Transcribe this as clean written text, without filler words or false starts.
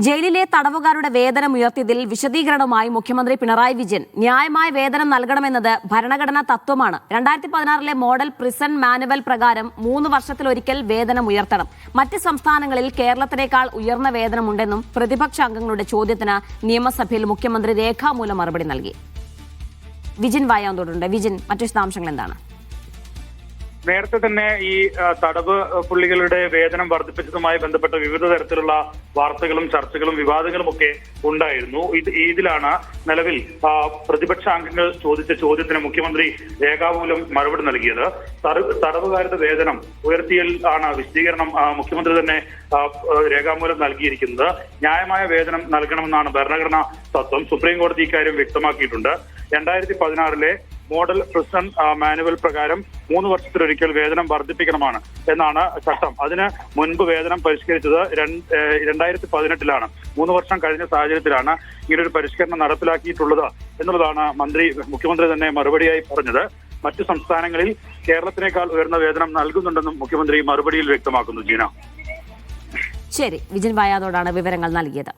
ജയിലിലെ തടവുകാരുടെ വേതനം ഉയർത്തിയതിൽ വിശദീകരണവുമായി മുഖ്യമന്ത്രി പിണറായി വിജയൻ. ന്യായമായ വേതനം നൽകണമെന്നത് ഭരണഘടനാ തത്വമാണ്. 2016 മോഡൽ പ്രിസൺ മാനുവൽ പ്രകാരം 3 വർഷത്തിലൊരിക്കൽ വേതനം ഉയർത്തണം. മറ്റ് സംസ്ഥാനങ്ങളിൽ കേരളത്തിനേക്കാൾ ഉയർന്ന വേതനമുണ്ടെന്നും പ്രതിപക്ഷ അംഗങ്ങളുടെ ചോദ്യത്തിന് നിയമസഭയിൽ മുഖ്യമന്ത്രി രേഖാമൂലം മറുപടി നൽകി. വിജിൻ വായാന്തോടുണ്ട്. വിജിൻ, മറ്റു വിശദാംശങ്ങൾ എന്താണ്? നേരത്തെ തന്നെ ഈ തടവ് പുള്ളികളുടെ വേതനം വർദ്ധിപ്പിച്ചതുമായി ബന്ധപ്പെട്ട വിവിധ തരത്തിലുള്ള വാർത്തകളും ചർച്ചകളും വിവാദങ്ങളും ഒക്കെ ഉണ്ടായിരുന്നു. ഇതിലാണ് നിലവിൽ പ്രതിപക്ഷ അംഗങ്ങൾ ചോദിച്ച ചോദ്യത്തിന് മുഖ്യമന്ത്രി രേഖാമൂലം മറുപടി നൽകിയത്. തടവുകാരുടെ വേതനം ഉയർത്തിയിൽ ആണ് വിശദീകരണം മുഖ്യമന്ത്രി തന്നെ രേഖാമൂലം നൽകിയിരിക്കുന്നത്. ന്യായമായ വേതനം നൽകണമെന്നാണ് ഭരണഘടനാ തത്വം. സുപ്രീം കോടതി ഇക്കാര്യം വ്യക്തമാക്കിയിട്ടുണ്ട്. 2016 മോഡൽ പ്രിസൺ മാനുവൽ പ്രകാരം 3 വർഷത്തിലൊരിക്കൽ വേതനം വർദ്ധിപ്പിക്കണമെന്നാണ് എന്നാണ് ചട്ടം. അതിന് മുൻപ് വേതനം പരിഷ്കരിച്ചത് 2018 3 വർഷം കഴിഞ്ഞ സാഹചര്യത്തിലാണ് ഇങ്ങനൊരു പരിഷ്കരണം നടപ്പിലാക്കിയിട്ടുള്ളത് എന്നുള്ളതാണ് മുഖ്യമന്ത്രി തന്നെ മറുപടിയായി പറഞ്ഞത്. മറ്റു സംസ്ഥാനങ്ങളിൽ കേരളത്തിനേക്കാൾ ഉയർന്ന വേതനം നൽകുന്നുണ്ടെന്നും മുഖ്യമന്ത്രി മറുപടിയിൽ വ്യക്തമാക്കുന്നു. ജീന, ശരി, വിജിൻ വായാതോടാണ് വിവരങ്ങൾ നൽകിയത്.